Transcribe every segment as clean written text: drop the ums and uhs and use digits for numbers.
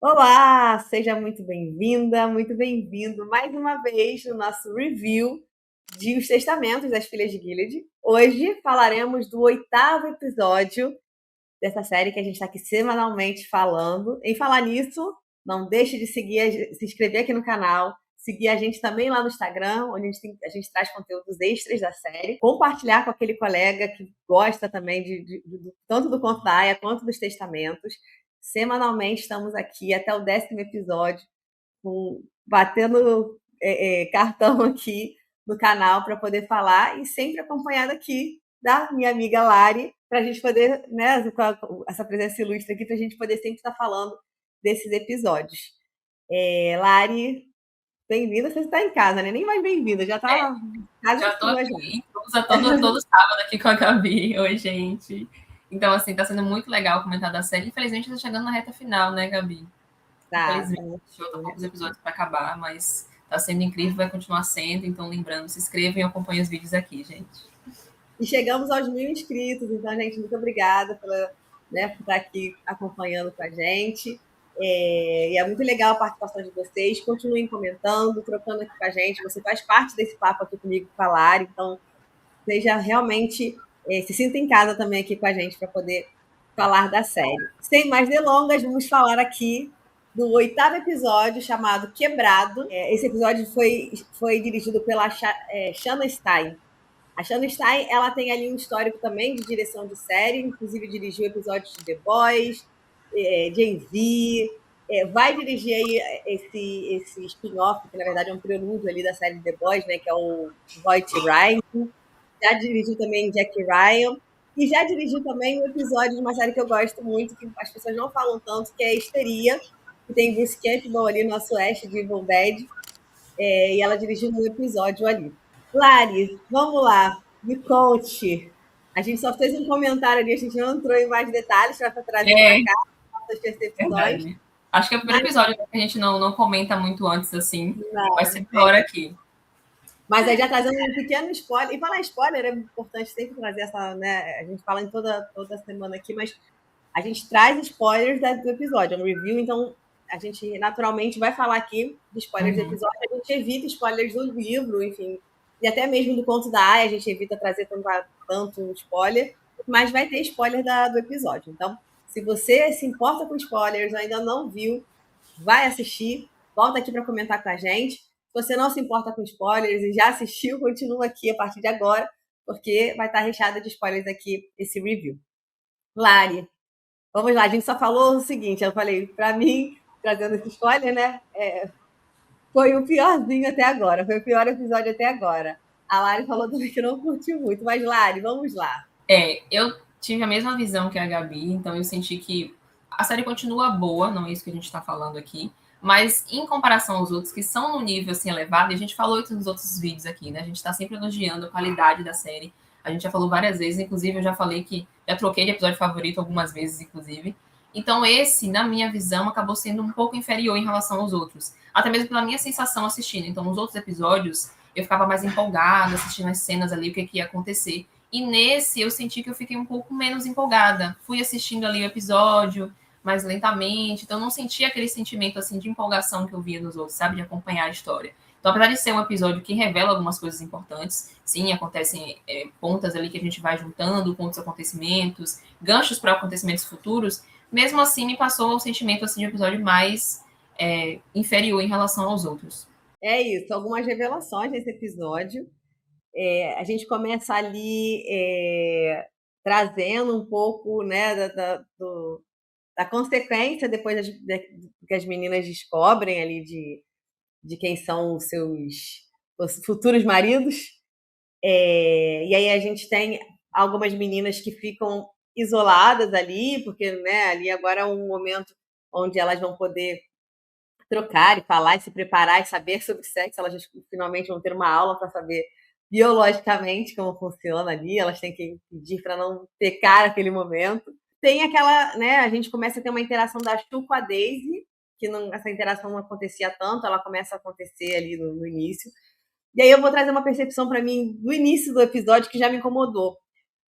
Olá, seja muito bem-vinda, muito bem-vindo mais uma vez no nosso review de Os Testamentos das Filhas de Gilead. Hoje falaremos do 8º episódio dessa série que a gente está aqui semanalmente falando. Em falar nisso, não deixe de se inscrever aqui no canal, seguir a gente também lá no Instagram, onde a gente traz conteúdos extras da série, compartilhar com aquele colega que gosta também tanto do Conto da Aia quanto dos Testamentos. Semanalmente estamos aqui até o 10º episódio, batendo cartão aqui no canal para poder falar e sempre acompanhada aqui da minha amiga Lari, para a gente poder, né, com essa presença ilustre aqui, para a gente poder sempre estar falando desses episódios. Lari, bem-vinda, você está em casa, né? Nem mais bem-vinda, já está casa Já tô sua já. aqui, todo sábado aqui com a Gabi. Oi, gente. Então, assim, tá sendo muito legal comentar da série. Infelizmente, tá chegando na reta final, né, Gabi? Tá Infelizmente, faltam poucos episódios para acabar, mas tá sendo incrível, vai continuar sendo. Então, lembrando, se inscrevam e acompanhem os vídeos aqui, gente. E chegamos aos 1.000 inscritos, então, gente, muito obrigada por estar aqui acompanhando com a gente. E é muito legal a participação de vocês. Continuem comentando, trocando aqui com a gente. Você faz parte desse papo aqui comigo, com a Lari, então seja realmente, se sinta em casa também aqui com a gente para poder falar da série. Sem mais delongas, vamos falar aqui do 8º episódio, chamado Quebrado. Esse episódio foi dirigido pela Shanna Stein. A Shanna Stein, ela tem ali um histórico também de direção de série, inclusive dirigiu episódios de The Boys, Gen Z, vai dirigir aí esse spin-off, que na verdade é um prelúdio ali da série de The Boys, né, que é o Voight Ryan. Já dirigiu também Jack Ryan, e já dirigiu também um episódio de uma série que eu gosto muito, que as pessoas não falam tanto, que é Histeria, que tem Bruce Campbell ali, nosso Ash de Evil Dead, e ela dirigiu um episódio ali. Lari, vamos lá, me conte. A gente só fez um comentário ali, a gente não entrou em mais detalhes para trazer para É, cá nossas percepções. verdade. Acho que é o primeiro episódio que a gente não comenta muito antes, assim. Vai Não, ser por hora aqui. mas aí já trazendo um pequeno spoiler, e falar spoiler é importante sempre trazer essa, né? A gente fala em toda semana aqui, mas a gente traz spoilers do episódio, é um review, então a gente naturalmente vai falar aqui de spoilers do episódio, a gente evita spoilers do livro, enfim, e até mesmo do conto da Aya, a gente evita trazer tanto spoiler, mas vai ter spoiler do episódio. Então, se você se importa com spoilers, ainda não viu, vai assistir, volta aqui para comentar com a gente. Se você não se importa com spoilers e já assistiu, continua aqui a partir de agora, porque vai estar recheada de spoilers aqui esse review. Lari, vamos lá, a gente só falou o seguinte, eu falei, para mim, trazendo esse spoiler, né? Foi o piorzinho até agora, foi o pior episódio até agora. A Lari falou também que não curtiu muito, mas Lari, vamos lá. Eu tive a mesma visão que a Gabi, então eu senti que a série continua boa, não é isso que a gente está falando aqui, mas em comparação aos outros que são no nível assim elevado, e a gente falou isso nos outros vídeos aqui, né? A gente está sempre elogiando a qualidade da série. A gente já falou várias vezes, inclusive eu já falei que já troquei de episódio favorito algumas vezes, inclusive. Então esse, na minha visão, acabou sendo um pouco inferior em relação aos outros, até mesmo pela minha sensação assistindo. Então nos outros episódios eu ficava mais empolgada, assistindo as cenas ali, o que ia acontecer. E nesse eu senti que eu fiquei um pouco menos empolgada. Fui assistindo ali o episódio mais lentamente, então não senti aquele sentimento assim de empolgação que eu via nos outros, sabe, de acompanhar a história. Então, apesar de ser um episódio que revela algumas coisas importantes, sim, acontecem pontas ali que a gente vai juntando com outros acontecimentos, ganchos para acontecimentos futuros, mesmo assim me passou um sentimento assim de um episódio mais inferior em relação aos outros. É isso, algumas revelações nesse episódio. A gente começa ali trazendo um pouco, né, da consequência depois que as meninas descobrem ali de quem são os futuros maridos. E aí a gente tem algumas meninas que ficam isoladas ali, porque, né, ali agora é um momento onde elas vão poder trocar e falar e se preparar e saber sobre sexo. Elas finalmente vão ter uma aula para saber biologicamente como funciona ali. Elas têm que pedir para não pecar aquele momento. Tem aquela, né? A gente começa a ter uma interação da Chu com a Daisy, que não, essa interação não acontecia tanto, ela começa a acontecer ali no início. E aí eu vou trazer uma percepção para mim do início do episódio que já me incomodou.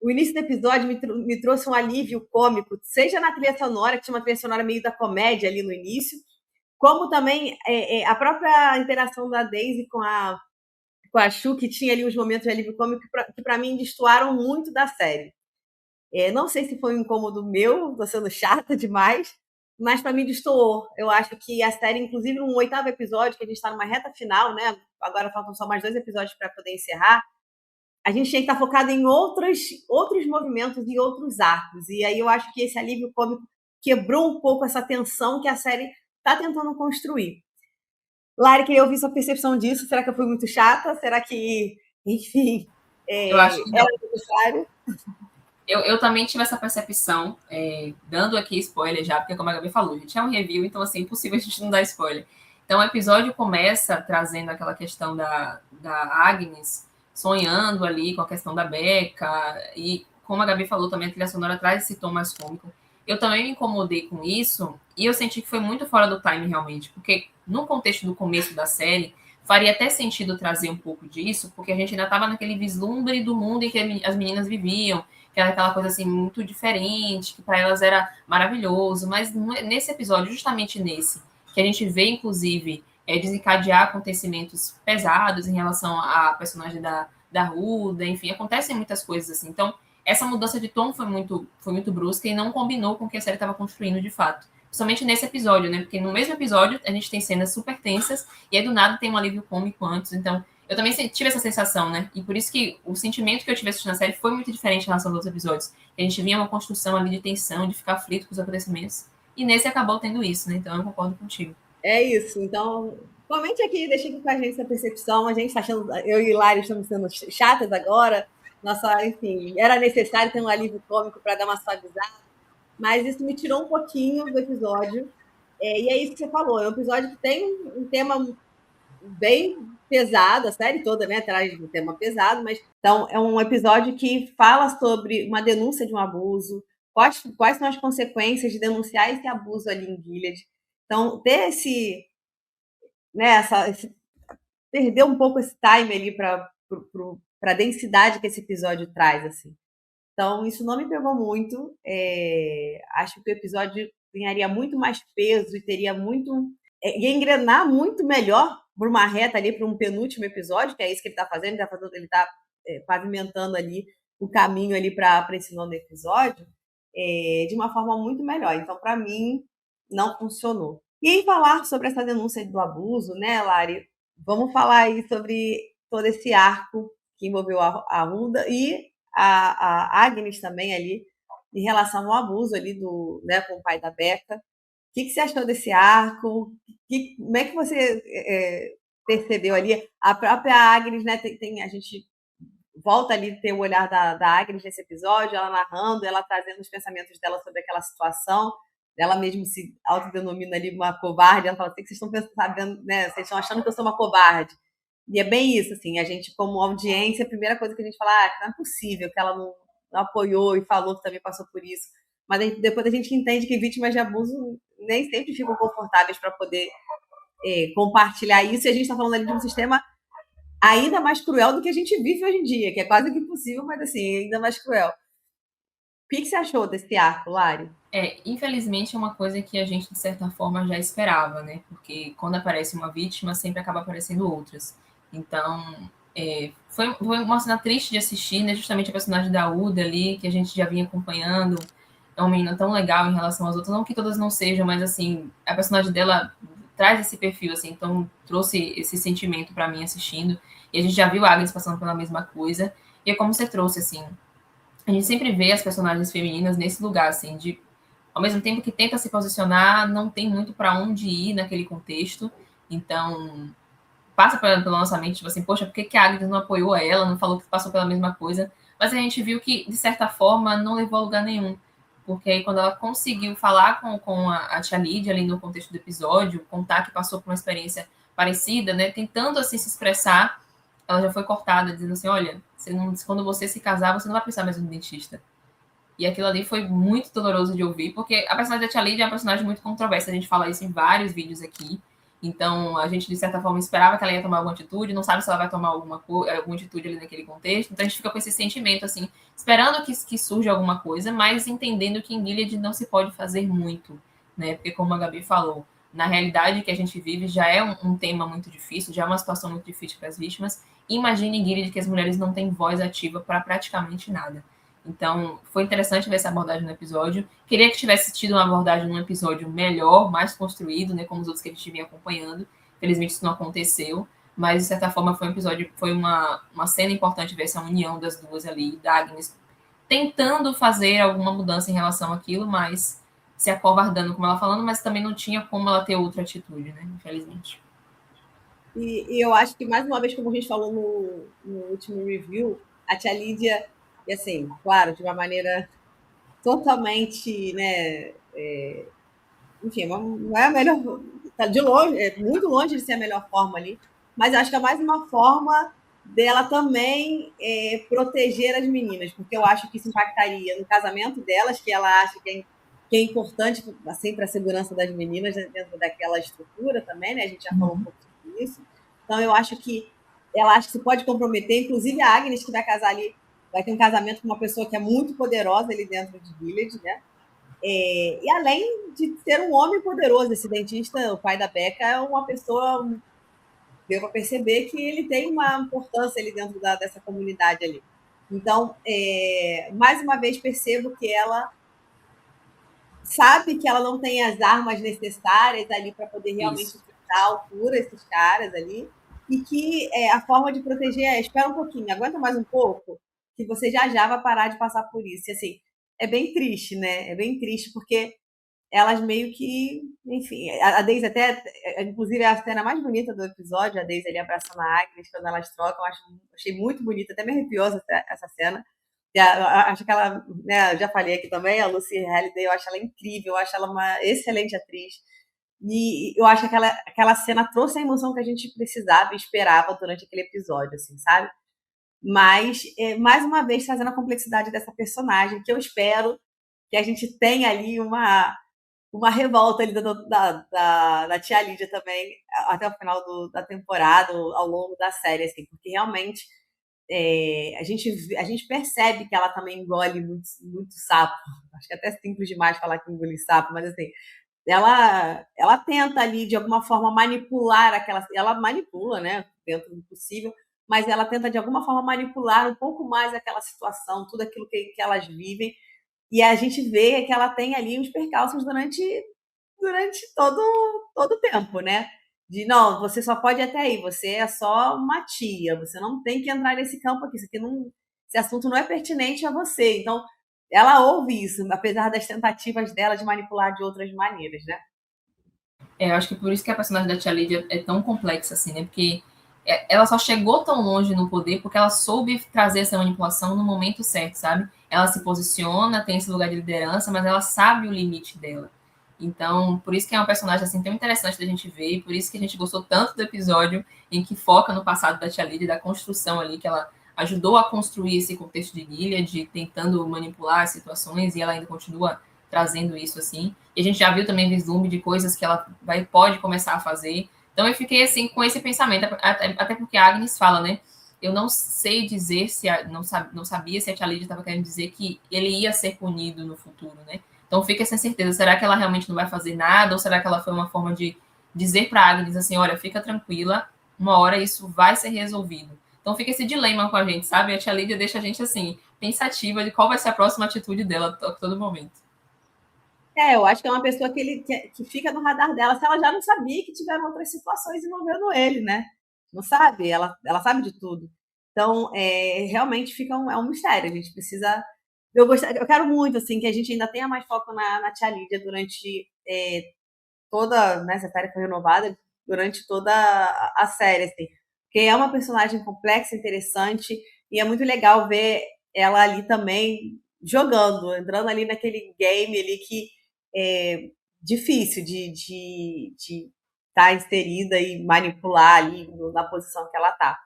o início do episódio me trouxe um alívio cômico, seja na trilha sonora, que tinha uma trilha sonora meio da comédia ali no início, como também a própria interação da Daisy com a Shu, que tinha ali uns momentos de alívio cômico que para mim destoaram muito da série. Não sei se foi um incômodo meu, tô sendo chata demais, mas para mim destoou. Eu acho que a série, inclusive no 8º episódio, que a gente está numa reta final, né? Agora faltam só mais 2 episódios para poder encerrar. A gente tinha que estar focado em outros movimentos e outros arcos. E aí eu acho que esse alívio cômico quebrou um pouco essa tensão que a série está tentando construir. Lari, queria ouvir sua percepção disso. Será que eu fui muito chata? Será que, enfim, Eu acho que não. era necessário? Eu também tive essa percepção, dando aqui spoiler já, porque como a Gabi falou, a gente é um review, então assim, é impossível a gente não dar spoiler. Então o episódio começa trazendo aquela questão da Agnes sonhando ali com a questão da Becca, e como a Gabi falou também, a trilha sonora traz esse tom mais cômico. Eu também me incomodei com isso, e eu senti que foi muito fora do time realmente, porque no contexto do começo da série, faria até sentido trazer um pouco disso, porque a gente ainda estava naquele vislumbre do mundo em que as meninas viviam, que era aquela coisa assim muito diferente, que para elas era maravilhoso, mas nesse episódio, justamente nesse, que a gente vê, inclusive, desencadear acontecimentos pesados em relação à personagem da Ruda, enfim, acontecem muitas coisas assim. Então, essa mudança de tom foi muito brusca e não combinou com o que a série estava construindo de fato. Principalmente nesse episódio, né? Porque no mesmo episódio a gente tem cenas super tensas e aí do nada tem um alívio cômico antes. Então, eu também tive essa sensação, né? E por isso que o sentimento que eu tive assistindo a série foi muito diferente em relação aos outros episódios. A gente via uma construção ali de tensão, de ficar aflito com os acontecimentos. E nesse acabou tendo isso, né? Então eu concordo contigo. É isso. Então, comente aqui, deixa aqui com a gente essa percepção. A gente está achando, eu e Lari estamos sendo chatas agora. Nossa, enfim, era necessário ter um alívio cômico para dar uma suavizada, mas isso me tirou um pouquinho do episódio. E é isso que você falou, é um episódio que tem um tema bem pesado, a série toda, né, traz um tema pesado, mas então é um episódio que fala sobre uma denúncia de um abuso, quais são as consequências de denunciar esse abuso ali em Gilead. Então, ter perder um pouco esse time ali para a densidade que esse episódio traz, assim. Então, isso não me pegou muito. Acho que o episódio ganharia muito mais peso e teria muito. Ia engrenar muito melhor por uma reta ali, para um penúltimo episódio, que é isso que ele está fazendo, ele está pavimentando ali o caminho ali para esse nono episódio, de uma forma muito melhor. Então, para mim, não funcionou. E em falar sobre essa denúncia do abuso, né, Lari? Vamos falar aí sobre todo esse arco que envolveu a Ruda e a Agnes também ali, em relação ao abuso ali com o pai da Becca. O que você achou desse arco? Como é que você percebeu ali? A própria Agnes, né, a gente volta ali a ter o olhar da Agnes nesse episódio, ela narrando, ela trazendo os pensamentos dela sobre aquela situação. Ela mesmo se autodenomina ali uma covarde. Ela fala assim, que vocês estão pensando, né? Vocês estão achando que eu sou uma covarde. E é bem isso, assim, a gente, como audiência, a primeira coisa que a gente fala, não é possível que ela não apoiou e falou que também passou por isso. Mas depois a gente entende que vítimas de abuso nem sempre ficam confortáveis para poder compartilhar isso, e a gente está falando ali de um sistema ainda mais cruel do que a gente vive hoje em dia, que é quase que impossível, mas assim, ainda mais cruel. O que você achou desse arco, Lari? Infelizmente é uma coisa que a gente, de certa forma, já esperava, né? Porque quando aparece uma vítima, sempre acaba aparecendo outras. Então, foi uma cena triste de assistir, né? Justamente a personagem da Uda ali, que a gente já vinha acompanhando. É uma menina tão legal em relação às outras. Não que todas não sejam, mas, assim, a personagem dela traz esse perfil, assim. Então, trouxe esse sentimento para mim assistindo. E a gente já viu a Agnes passando pela mesma coisa. E é como você trouxe, assim. A gente sempre vê as personagens femininas nesse lugar, assim, de ao mesmo tempo que tenta se posicionar, não tem muito para onde ir naquele contexto. Então, passa pela nossa mente, tipo assim, poxa, por que a Agnes não apoiou ela, não falou que passou pela mesma coisa? Mas a gente viu que, de certa forma, não levou a lugar nenhum. Porque aí, quando ela conseguiu falar com a tia Lídia ali no contexto do episódio, contar que passou por uma experiência parecida, né, tentando assim se expressar, ela já foi cortada, dizendo assim, olha, quando você se casar, você não vai precisar mais de um dentista. E aquilo ali foi muito doloroso de ouvir, porque a personagem da Tia Lídia é uma personagem muito controversa. A gente fala isso em vários vídeos aqui. Então, a gente, de certa forma, esperava que ela ia tomar alguma atitude, não sabe se ela vai tomar alguma atitude ali naquele contexto. Então, a gente fica com esse sentimento, assim, esperando que surja alguma coisa, mas entendendo que em Gilead não se pode fazer muito, né? Porque, como a Gabi falou, na realidade que a gente vive já é um tema muito difícil, já é uma situação muito difícil para as vítimas. Imagine em Gilead que as mulheres não têm voz ativa para praticamente nada. Então, foi interessante ver essa abordagem no episódio. Queria que tivesse tido uma abordagem num episódio melhor, mais construído, né, como os outros que a gente vinha acompanhando. Felizmente isso não aconteceu, mas de certa forma foi um episódio, foi uma cena importante ver essa união das duas ali, da Agnes tentando fazer alguma mudança em relação àquilo, mas se acovardando, como ela falando, mas também não tinha como ela ter outra atitude, né, infelizmente. E eu acho que, mais uma vez, como a gente falou no último review, a tia Lídia, e assim, claro, de uma maneira totalmente, né, enfim, não é a melhor, tá de longe, é muito longe de ser a melhor forma ali, mas acho que é mais uma forma dela também proteger as meninas, porque eu acho que isso impactaria no casamento delas, que ela acha que é importante assim, para a segurança das meninas dentro daquela estrutura também, né? A gente já falou um pouco sobre isso. Então, eu acho que ela acha que se pode comprometer, inclusive a Agnes, que vai casar ali, vai ter um casamento com uma pessoa que é muito poderosa ali dentro de Village, né? E além de ser um homem poderoso, esse dentista, o pai da Becca, é uma pessoa, deu para perceber que ele tem uma importância ali dentro dessa comunidade ali. Então, mais uma vez, percebo que ela sabe que ela não tem as armas necessárias ali para poder realmente Isso. enfrentar a altura esses caras ali, e que a forma de proteger é, espera um pouquinho, aguenta mais um pouco, que você já vai parar de passar por isso. E assim, é bem triste, né? É bem triste, porque elas meio que, enfim, a Daisy até, inclusive a cena mais bonita do episódio, a Daisy ali abraçando a Agnes, quando elas trocam, achei muito bonita, até me arrepiou essa cena. Acho que ela, né, eu já falei aqui também, a Lucy Halliday, eu acho ela incrível, eu acho ela uma excelente atriz. E eu acho que aquela cena trouxe a emoção que a gente precisava e esperava durante aquele episódio, assim, sabe? Mas, mais uma vez, trazendo a complexidade dessa personagem, que eu espero que a gente tenha ali uma revolta ali da tia Lídia também, até o final da temporada, ao longo da série, assim, porque realmente a gente percebe que ela também engole muito, muito sapo. Acho que é até simples demais falar que engole sapo, mas assim, ela tenta ali, de alguma forma, manipular aquela. Ela manipula, né, dentro do possível, mas ela tenta, de alguma forma, manipular um pouco mais aquela situação, tudo aquilo que elas vivem. E a gente vê que ela tem ali uns percalços durante todo o tempo, né? De não, você só pode ir até aí, você é só uma tia, você não tem que entrar nesse campo aqui, esse assunto não é pertinente a você. Então, ela ouve isso, apesar das tentativas dela de manipular de outras maneiras, né? Eu acho que por isso que a personagem da Tia Lídia é tão complexa, assim, né? Porque ela só chegou tão longe no poder porque ela soube trazer essa manipulação no momento certo, sabe? Ela se posiciona, tem esse lugar de liderança, mas ela sabe o limite dela. Então, por isso que é um personagem assim tão interessante da gente ver, e por isso que a gente gostou tanto do episódio em que foca no passado da Tia Lídia, da construção ali, que ela ajudou a construir esse contexto de Gilead, tentando manipular as situações, e ela ainda continua trazendo isso assim. E a gente já viu também vislumbre de coisas que ela pode começar a fazer. Então eu fiquei assim com esse pensamento, até porque a Agnes fala, né? Eu não sei dizer se não sabia se a Tia Lídia estava querendo dizer que ele ia ser punido no futuro, né? Então fica sem certeza. Será que ela realmente não vai fazer nada? Ou será que ela foi uma forma de dizer para a Agnes assim, olha, fica tranquila, uma hora isso vai ser resolvido. Então fica esse dilema com a gente, sabe? A Tia Lídia deixa a gente assim, pensativa de qual vai ser a próxima atitude dela a todo momento. Eu acho que é uma pessoa que fica no radar dela, se ela já não sabia que tiveram outras situações envolvendo ele, né? Não sabe, ela sabe de tudo. Então, realmente é um mistério. A gente precisa. Eu quero muito assim que a gente ainda tenha mais foco na Tia Lídia durante toda, né, essa série foi renovada durante toda a série, assim, porque é uma personagem complexa, interessante, e é muito legal ver ela ali também jogando, entrando ali naquele game ali que é difícil de estar inserida e manipular ali na posição que ela está.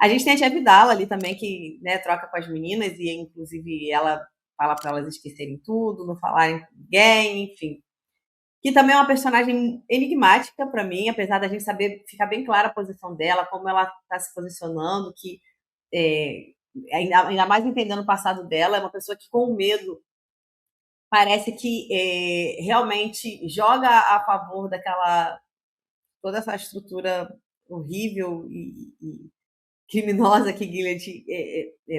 A gente tem a Tia Vidala ali também, que, né, troca com as meninas, e inclusive ela fala para elas esquecerem tudo, não falarem com ninguém, enfim. que também é uma personagem enigmática para mim, apesar da gente saber ficar bem clara a posição dela, como ela está se posicionando, que é, ainda mais entendendo o passado dela, é uma pessoa que com o medo parece que realmente joga a favor daquela toda essa estrutura horrível e criminosa que Gilead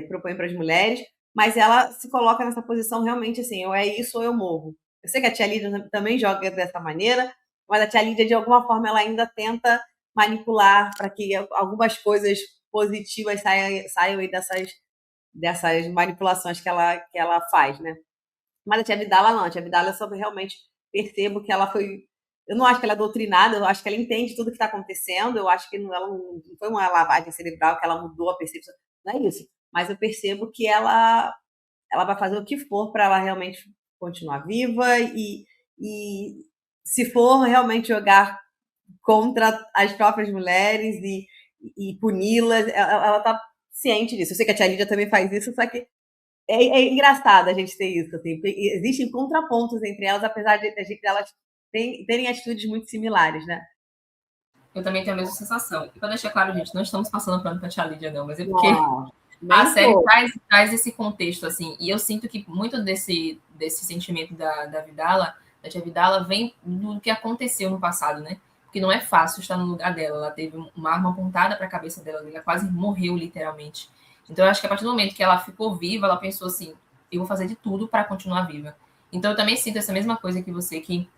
propõe para as mulheres, mas ela se coloca nessa posição realmente assim, ou é isso ou eu morro. Eu sei que a tia Lídia também joga dessa maneira, mas a tia Lídia, de alguma forma, ela ainda tenta manipular para que algumas coisas positivas saiam aí dessas manipulações que ela faz, né? Mas a tia Vidala não, a tia Vidala eu só realmente percebo que ela foi. Eu não acho que ela é doutrinada, eu acho que ela entende tudo que está acontecendo, eu acho que ela não foi uma lavagem cerebral que ela mudou a percepção, não é isso. Mas eu percebo que ela vai fazer o que for para ela realmente continuar viva e se for realmente jogar contra as próprias mulheres e puni-las, ela está ciente disso. Eu sei que a tia Lídia também faz isso, só que é engraçado a gente ter isso, assim, existem contrapontos entre elas, apesar de elas terem atitudes muito similares, né? Eu também tenho a mesma sensação. E para deixar claro, gente, não estamos passando pano para Tia Lídia, não, mas é porque Não, a nem série pouco. traz esse contexto, assim, e eu sinto que muito desse sentimento da Vidala, da tia Vidala, vem do que aconteceu no passado, né? Porque não é fácil estar no lugar dela. Ela teve uma arma apontada para a cabeça dela, ela quase morreu, literalmente. Então, eu acho que a partir do momento que ela ficou viva, ela pensou assim: eu vou fazer de tudo para continuar viva. Então, eu também sinto essa mesma coisa que você, que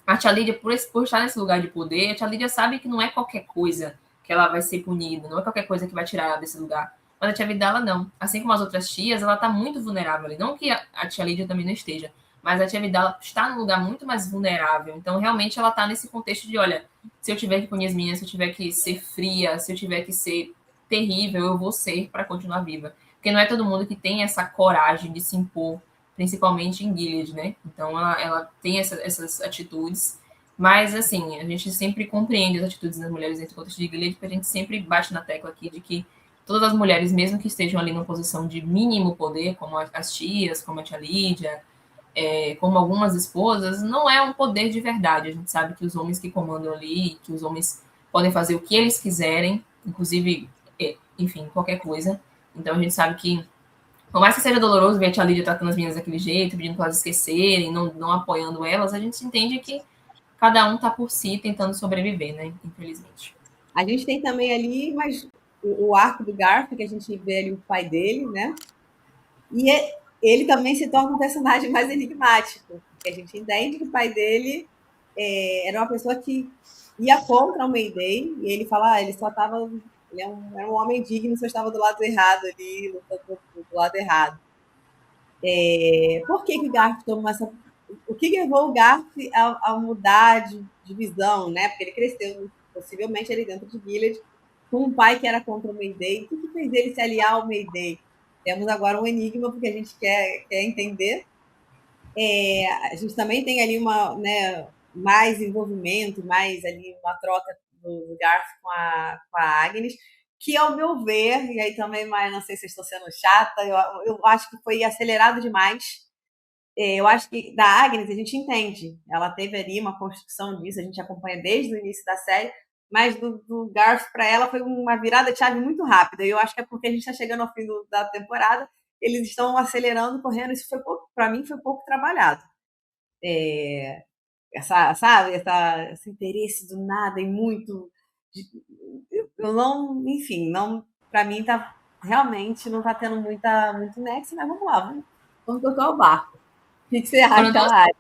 a tia Lídia, por estar nesse lugar de poder, a tia Lídia sabe que não é qualquer coisa que ela vai ser punida, não é qualquer coisa que vai tirar ela desse lugar. Mas a tia Vidala não. Assim como as outras tias, ela está muito vulnerável ali. Não que a tia Lídia também não esteja, mas a tia Vidala está num lugar muito mais vulnerável. Então, realmente, ela está nesse contexto de, olha, se eu tiver que punir as minhas, se eu tiver que ser fria, se eu tiver que ser terrível, eu vou ser para continuar viva. Porque não é todo mundo que tem essa coragem de se impor, principalmente em Gilead, né? Então, ela tem essas atitudes. Mas, assim, a gente sempre compreende as atitudes das mulheres dentro do contexto de Gilead, porque a gente sempre bate na tecla aqui de que todas as mulheres, mesmo que estejam ali numa posição de mínimo poder, como as tias, como a tia Lídia, como algumas esposas, não é um poder de verdade. A gente sabe que os homens que comandam ali, que os homens podem fazer o que eles quiserem, inclusive, enfim, qualquer coisa. Então a gente sabe que, por mais que seja doloroso ver a tia Lídia tratando as meninas daquele jeito, pedindo para elas esquecerem, não apoiando elas, a gente entende que cada um tá por si tentando sobreviver, né? Infelizmente. A gente tem também ali, mas o arco do Garth, que a gente vê ali o pai dele, né? E ele também se torna um personagem mais enigmático, porque a gente entende que o pai dele era uma pessoa que ia contra o Mayday, e ele fala, ele só estava. Ele era um homem digno, só estava do lado errado ali, lutando do lado errado. Por que o Garth tomou essa. O que levou o Garth a mudar de visão, né? Porque ele cresceu, possivelmente, ali dentro de Gilead, com um pai que era contra o Mayday. O que fez ele se aliar ao Mayday? Temos agora um enigma, porque a gente quer entender. A gente também tem ali mais envolvimento, mais ali uma troca do Garth com a Agnes, que ao meu ver, e aí também, mas não sei se estou sendo chata, eu acho que foi acelerado demais. Eu acho que da Agnes a gente entende, ela teve ali uma construção disso, a gente acompanha desde o início da série, mas do Garth para ela foi uma virada de chave muito rápida. E eu acho que é porque a gente está chegando ao fim da temporada, eles estão acelerando, correndo. Isso foi pouco, para mim, foi pouco trabalhado. Sabe, esse interesse do nada e muito. Eu não, enfim, não, para mim tá realmente não tá tendo muito nexo, mas vamos lá, vamos tocar o barco. O que você Foram acha, duas, Lari?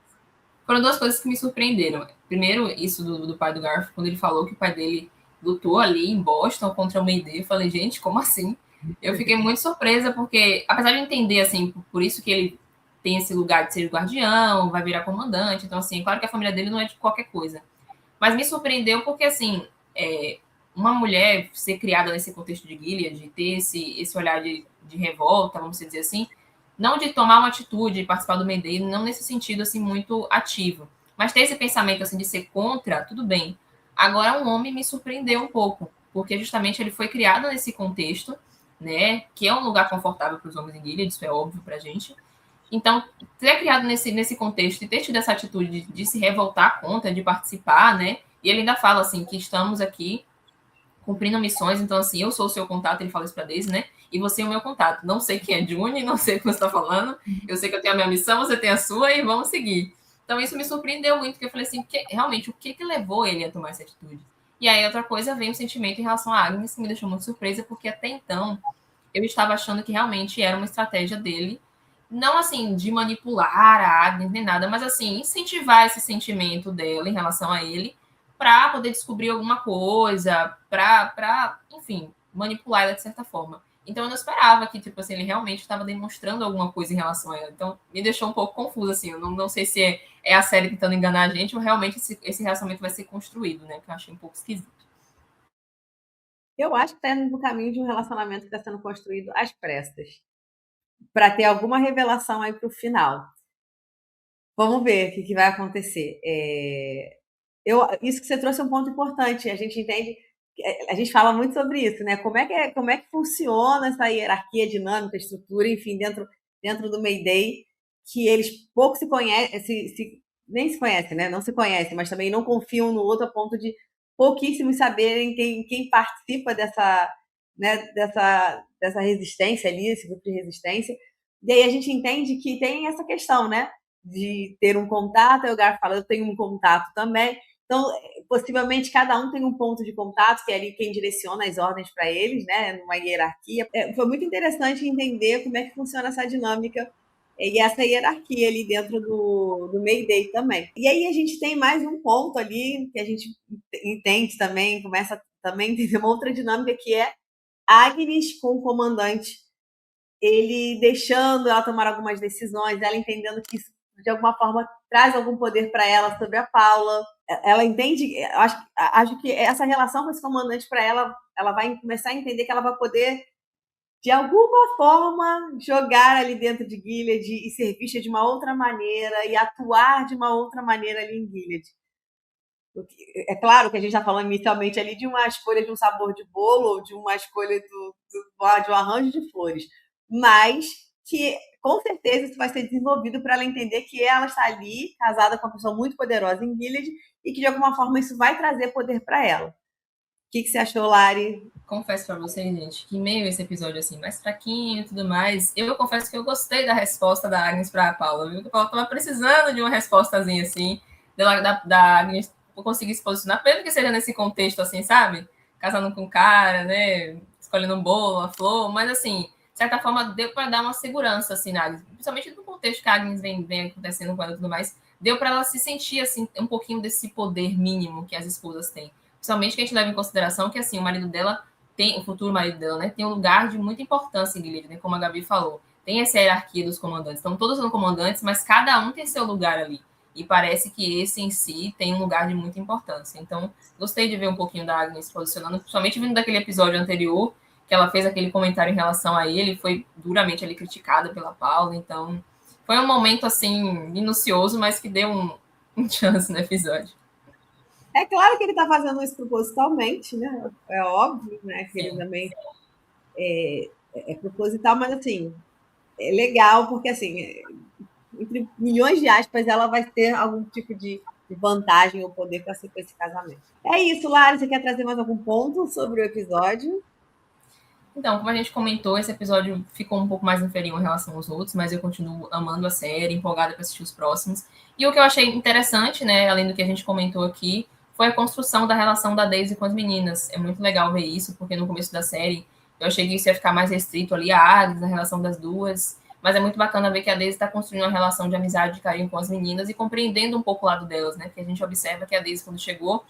foram duas coisas que me surpreenderam. Primeiro, isso do pai do Garth, quando ele falou que o pai dele lutou ali em Boston contra o Mayday, eu falei, gente, como assim? Eu fiquei muito surpresa, porque, apesar de entender, assim, por isso que ele tem esse lugar de ser guardião, vai virar comandante, então, assim, claro que a família dele não é de qualquer coisa. Mas me surpreendeu porque, assim, uma mulher ser criada nesse contexto de Gilead, de ter esse olhar de revolta, vamos dizer assim, não de tomar uma atitude, participar do Mayday, não nesse sentido, assim, muito ativo. Mas ter esse pensamento, assim, de ser contra, tudo bem. Agora, um homem me surpreendeu um pouco, porque justamente ele foi criado nesse contexto, né, que é um lugar confortável para os homens em Gilead, isso é óbvio pra gente, Então, ter criado nesse contexto e ter tido essa atitude de se revoltar contra, de participar, né? E ele ainda fala assim que estamos aqui cumprindo missões, então assim, eu sou o seu contato, ele fala isso pra Daisy, né? E você é o meu contato. Não sei quem é Juni, não sei o que você está falando. Eu sei que eu tenho a minha missão, você tem a sua e vamos seguir. Então isso me surpreendeu muito, porque eu falei assim, realmente, o que levou ele a tomar essa atitude? E aí outra coisa vem o sentimento em relação a Agnes, que me deixou muito surpresa, porque até então eu estava achando que realmente era uma estratégia dele, não assim de manipular a Agnes nem nada, mas assim incentivar esse sentimento dela em relação a ele para poder descobrir alguma coisa, enfim, manipular ela de certa forma. Então eu não esperava que tipo assim ele realmente estava demonstrando alguma coisa em relação a ela. Então me deixou um pouco confusa assim. Eu não sei se é a série tentando enganar a gente ou realmente esse relacionamento vai ser construído, né? Que eu achei um pouco esquisito. Eu acho que está indo no caminho de um relacionamento que está sendo construído às pressas, para ter alguma revelação aí para o final. Vamos ver o que vai acontecer. Isso que você trouxe é um ponto importante. A gente entende, a gente fala muito sobre isso, né? Como é que funciona essa hierarquia dinâmica, estrutura, enfim, dentro do Mayday, que eles pouco se conhecem, nem se conhecem, né? Não se conhecem, mas também não confiam no outro a ponto de pouquíssimos saberem quem participa dessa, né, dessa resistência ali, esse grupo de resistência. E aí a gente entende que tem essa questão, né? De ter um contato, aí o Gar fala, eu tenho um contato também. Então, possivelmente, cada um tem um ponto de contato, que é ali quem direciona as ordens para eles, né, numa hierarquia. Foi muito interessante entender como é que funciona essa dinâmica e essa hierarquia ali dentro do Mayday também. E aí a gente tem mais um ponto ali que a gente entende também, começa também a entender uma outra dinâmica que é Agnes com o comandante, ele deixando ela tomar algumas decisões, ela entendendo que isso de alguma forma traz algum poder para ela sobre a Paula. Ela entende, acho que essa relação com esse comandante para ela vai começar a entender que ela vai poder de alguma forma jogar ali dentro de Gilead e ser vista de uma outra maneira e atuar de uma outra maneira ali em Gilead. É claro que a gente está falando inicialmente ali de uma escolha de um sabor de bolo ou de uma escolha de um arranjo de flores, mas que com certeza isso vai ser desenvolvido para ela entender que ela está ali casada com uma pessoa muito poderosa em Gilead e que de alguma forma isso vai trazer poder para ela. O que você achou, Lari? Confesso para vocês, gente, que meio esse episódio assim, mais fraquinho e tudo mais, eu confesso que eu gostei da resposta da Agnes para a Paula, viu? A Paula estava precisando de uma respostazinha assim, da Agnes conseguir se posicionar, mesmo que seja nesse contexto assim, sabe? Casando com o cara, né? Escolhendo um bolo, uma flor, mas assim, de certa forma deu para dar uma segurança assim na Agnes, principalmente no contexto que a Agnes vem acontecendo com ela e tudo mais, deu para ela se sentir assim, um pouquinho desse poder mínimo que as esposas têm. Principalmente que a gente leva em consideração que assim, o marido dela tem o futuro marido dela, né? Tem um lugar de muita importância em Gilead, né? Como a Gabi falou. Tem essa hierarquia dos comandantes. Então, todos são comandantes, mas cada um tem seu lugar ali. E parece que esse em si tem um lugar de muita importância. Então, gostei de ver um pouquinho da Agnes se posicionando, principalmente vindo daquele episódio anterior, que ela fez aquele comentário em relação a ele, foi duramente ali criticada pela Paula. Então, foi um momento, assim, minucioso, mas que deu um chance no episódio. É claro que ele está fazendo isso propositalmente, né? É óbvio, né? Que ele Sim. também é proposital, mas assim, é legal porque assim, entre milhões de aspas, ela vai ter algum tipo de vantagem ou poder para ser com esse casamento. É isso, Lara. Você quer trazer mais algum ponto sobre o episódio? Então, como a gente comentou, esse episódio ficou um pouco mais inferior em relação aos outros, mas eu continuo amando a série, empolgada para assistir os próximos. E o que eu achei interessante, né, além do que a gente comentou aqui, foi a construção da relação da Daisy com as meninas. É muito legal ver isso, porque no começo da série eu achei que isso ia ficar mais restrito ali a Agnes, a relação das duas. Mas é muito bacana ver que a Daisy está construindo uma relação de amizade e carinho com as meninas e compreendendo um pouco o lado delas, né? Porque a gente observa que a Daisy, quando chegou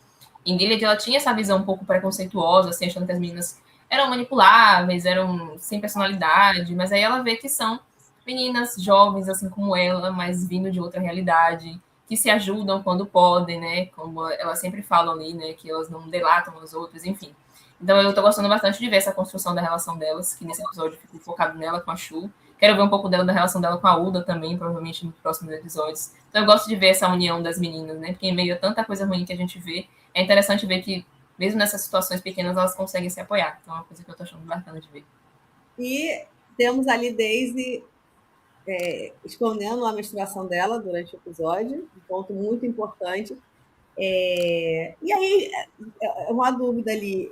em Gilead, ela tinha essa visão um pouco preconceituosa, assim, achando que as meninas eram manipuláveis, eram sem personalidade, mas aí ela vê que são meninas jovens, assim como ela, mas vindo de outra realidade, que se ajudam quando podem, né? Como elas sempre falam ali, né? Que elas não delatam as outras, enfim. Então eu tô gostando bastante de ver essa construção da relação delas, que nesse episódio ficou focado nela com a Shu. Quero ver um pouco dela da relação dela com a Uda também, provavelmente nos próximos episódios. Então eu gosto de ver essa união das meninas, né? Porque em meio a tanta coisa ruim que a gente vê, é interessante ver que mesmo nessas situações pequenas, elas conseguem se apoiar. Então é uma coisa que eu tô achando bacana de ver. E temos ali Daisy escondendo a menstruação dela durante o episódio, um ponto muito importante. E aí, uma dúvida ali,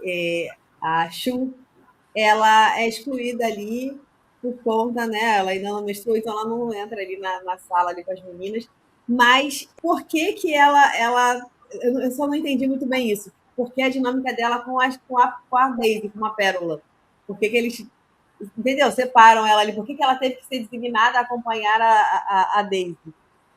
a Shu, ela é excluída ali por conta, né? Ela ainda não menstruou, então ela não entra ali na sala ali com as meninas. Mas por que que ela eu só não entendi muito bem isso. Por que a dinâmica dela com a Daisy, com a Pérola? Por que que eles, entendeu? Separam ela ali. Por que que ela teve que ser designada a acompanhar a Daisy?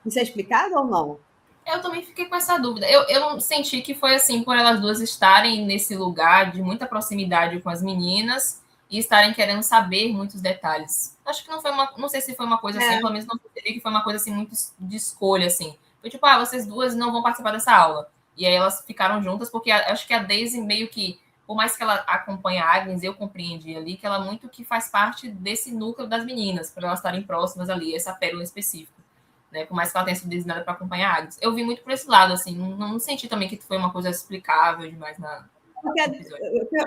Isso é explicado ou não? Eu também fiquei com essa dúvida. Eu não senti que foi assim, por elas duas estarem nesse lugar de muita proximidade com as meninas e estarem querendo saber muitos detalhes. Acho que não foi uma. Não sei se foi uma coisa assim, É, pelo menos não percebi que foi uma coisa assim, muito de escolha, assim. Foi tipo, ah, vocês duas não vão participar dessa aula. E aí elas ficaram juntas, porque acho que a Daisy meio que, por mais que ela acompanhe a Agnes, eu compreendi ali que ela muito que faz parte desse núcleo das meninas, para elas estarem próximas ali, essa pérola específica, né? Por mais que ela tenha sido designada para acompanhar a Agnes. Eu vi muito por esse lado, assim, não senti também que foi uma coisa explicável demais porque, no episódio.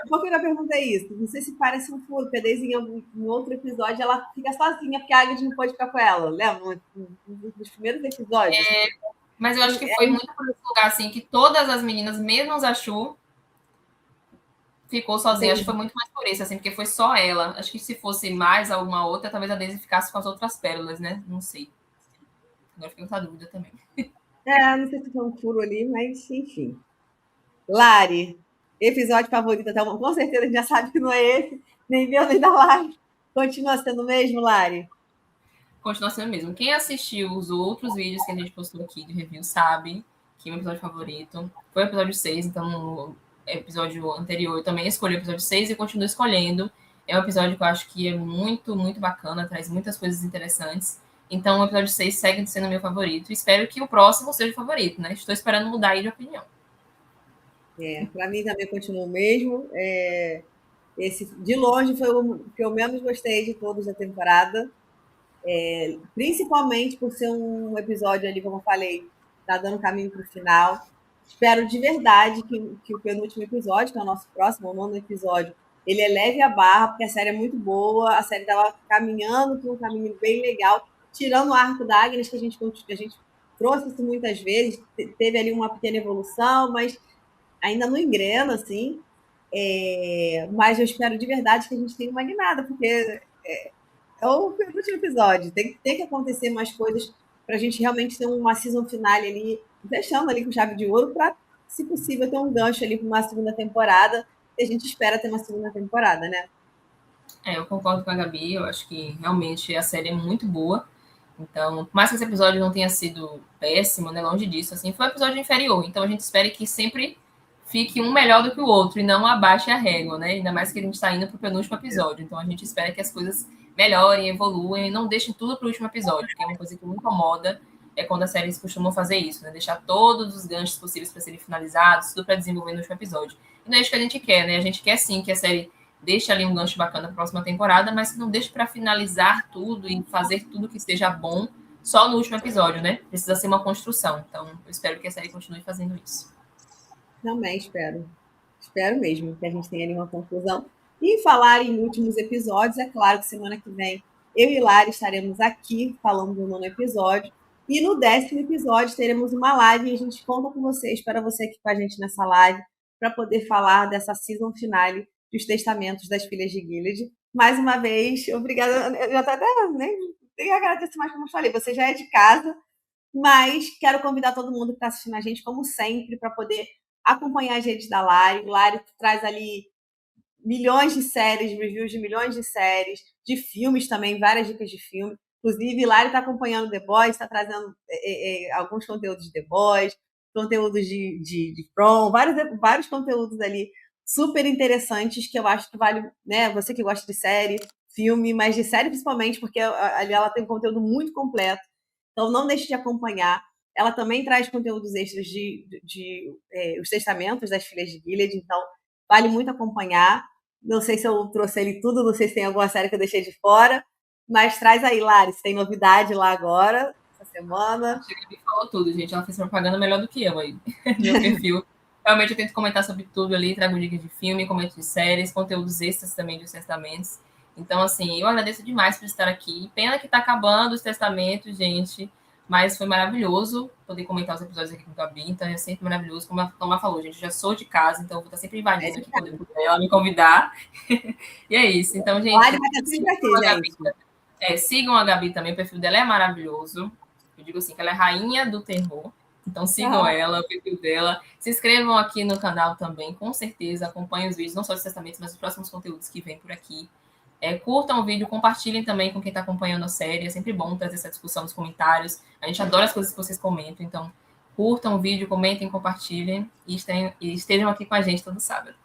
por que eu perguntei isso? Não sei se parece um furo, porque a Daisy, em outro episódio, ela fica sozinha, porque a Agnes não pode ficar com ela. Lembra? Um dos primeiros episódios. Mas eu acho que foi muito por esse lugar, assim, que todas as meninas, mesmo a Chu, ficou sozinha. Acho que foi muito mais por isso, assim, porque foi só ela. Acho que se fosse mais alguma outra, talvez a Daisy ficasse com as outras pérolas, né? Não sei. Agora fiquei com essa dúvida também. Não sei se foi um furo ali, mas enfim. Lari, episódio favorito até uma. Com certeza a gente já sabe que não é esse, nem meu, nem da Lari. Continua sendo o mesmo, Lari? Continua sendo mesmo. Quem assistiu os outros vídeos que a gente postou aqui de review sabe que o meu episódio favorito foi o episódio 6, então no episódio anterior eu também escolhi o episódio 6 e continuo escolhendo. É um episódio que eu acho que é muito, muito bacana, traz muitas coisas interessantes. Então o episódio 6 segue sendo meu favorito. Espero que o próximo seja o favorito, né? Estou esperando mudar aí de opinião. Para mim também continua o mesmo. Esse, de longe, foi o que eu menos gostei de todos da temporada. Principalmente por ser um episódio ali, como eu falei, tá dando caminho para o final. Espero de verdade que o penúltimo episódio, que é o nosso próximo, o nono episódio, ele eleve a barra, porque a série é muito boa, a série estava caminhando por um caminho bem legal, tirando o arco da Agnes, que a gente trouxe isso muitas vezes, teve ali uma pequena evolução, mas ainda não engrena, assim. Mas eu espero de verdade que a gente tenha uma guinada, porque é o penúltimo episódio. Tem que acontecer mais coisas para a gente realmente ter uma season finale ali, fechando ali com chave de ouro, para, se possível, ter um gancho ali para uma segunda temporada. E a gente espera ter uma segunda temporada, né? Eu concordo com a Gabi, eu acho que realmente a série é muito boa. Então, por mais que esse episódio não tenha sido péssimo, né, longe disso, assim, foi um episódio inferior. Então a gente espera que sempre fique um melhor do que o outro e não abaixe a régua, né? Ainda mais que a gente está indo para o penúltimo episódio. Então a gente espera que as coisas melhorem, evoluem e não deixem tudo para o último episódio, que é uma coisa que me incomoda é quando as séries costumam fazer isso, né? Deixar todos os ganchos possíveis para serem finalizados, tudo para desenvolver no último episódio. E não é isso que a gente quer, né? A gente quer sim que a série deixe ali um gancho bacana para a próxima temporada, mas que não deixe para finalizar tudo e fazer tudo que esteja bom só no último episódio, né? Precisa ser uma construção. Então, eu espero que a série continue fazendo isso. Também espero. Espero mesmo que a gente tenha ali uma conclusão. E falar em últimos episódios, é claro que semana que vem eu e Lari estaremos aqui falando do nono episódio. E no 10º episódio teremos uma live e a gente conta com vocês, para você aqui com a gente nessa live, para poder falar dessa season finale dos Testamentos das Filhas de Gilead. Mais uma vez, obrigada. Eu até nem agradeço mais, como eu falei, você já é de casa, mas quero convidar todo mundo que está assistindo a gente, como sempre, para poder acompanhar as redes da Lari. Lari traz ali milhões de séries, reviews de milhões de séries, de filmes também, várias dicas de filme. Inclusive, Lari está acompanhando The Boys, está trazendo alguns conteúdos de The Boys, conteúdos de From, vários conteúdos ali super interessantes que eu acho que vale, né? Você que gosta de série, filme, mas de série principalmente, porque ali ela tem um conteúdo muito completo. Então, não deixe de acompanhar. Ela também traz conteúdos extras de Os Testamentos das Filhas de Gilead, então vale muito acompanhar. Não sei se eu trouxe ele tudo, não sei se tem alguma série que eu deixei de fora, mas traz aí, Lari, se tem novidade lá agora, essa semana. A Gabi falou tudo, gente. Ela fez propaganda melhor do que eu aí, no meu perfil. Realmente eu tento comentar sobre tudo ali, trago dicas de filme, comento de séries, conteúdos extras também de Os Testamentos. Então, assim, eu agradeço demais por estar aqui. Pena que está acabando os testamentos, gente, mas foi maravilhoso poder comentar os episódios aqui com a Gabi. Então, é sempre maravilhoso. Como a Toma falou, gente, eu já sou de casa, então eu vou estar sempre É invadindo de aqui quando eu casa. puder ela me convidar. E é isso. Então, O Ali gente, vai estar sempre aqui, sigam a Gabi. gente. Sigam a Gabi também, o perfil dela é maravilhoso. Eu digo assim, que ela é rainha do terror. Então sigam Ah, ela, o perfil dela. Se inscrevam aqui no canal também, com certeza. Acompanhem os vídeos, não só dos testamentos, mas os próximos conteúdos que vêm por aqui. Curtam o vídeo, compartilhem também com quem está acompanhando a série. É sempre bom trazer essa discussão nos comentários. A gente adora as coisas que vocês comentam. Então, curtam o vídeo, comentem, compartilhem e estejam aqui com a gente todo sábado.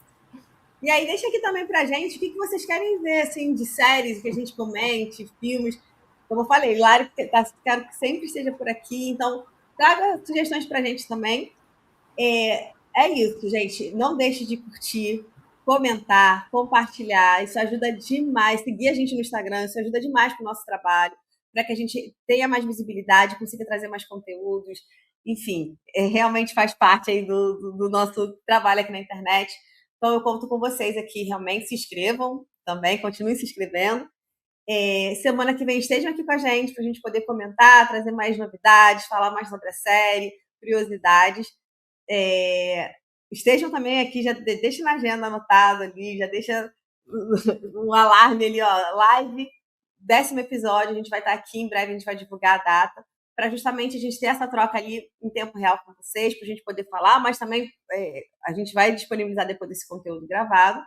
e aí, deixa aqui também pra gente o que vocês querem ver, assim, de séries que a gente comente, filmes. Como eu falei, Lari, quero que sempre esteja por aqui. Então, traga sugestões pra gente também. É isso, gente. Não deixe de curtir, comentar, compartilhar. Isso ajuda demais. Seguir a gente no Instagram, isso ajuda demais para o nosso trabalho, para que a gente tenha mais visibilidade, consiga trazer mais conteúdos. Enfim, realmente faz parte aí do nosso trabalho aqui na internet. Então, eu conto com vocês aqui. Realmente se inscrevam também, continuem se inscrevendo. Semana que vem estejam aqui com a gente para a gente poder comentar, trazer mais novidades, falar mais sobre a série, curiosidades. É, estejam também aqui, já deixa na agenda anotado ali, já deixa um alarme ali, ó, live, 10º episódio, a gente vai estar aqui, em breve a gente vai divulgar a data, para justamente a gente ter essa troca ali em tempo real com vocês, para a gente poder falar, mas também a gente vai disponibilizar depois desse conteúdo gravado.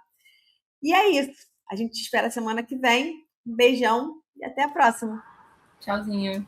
E é isso. A gente te espera semana que vem. Um beijão e até a próxima. Tchauzinho.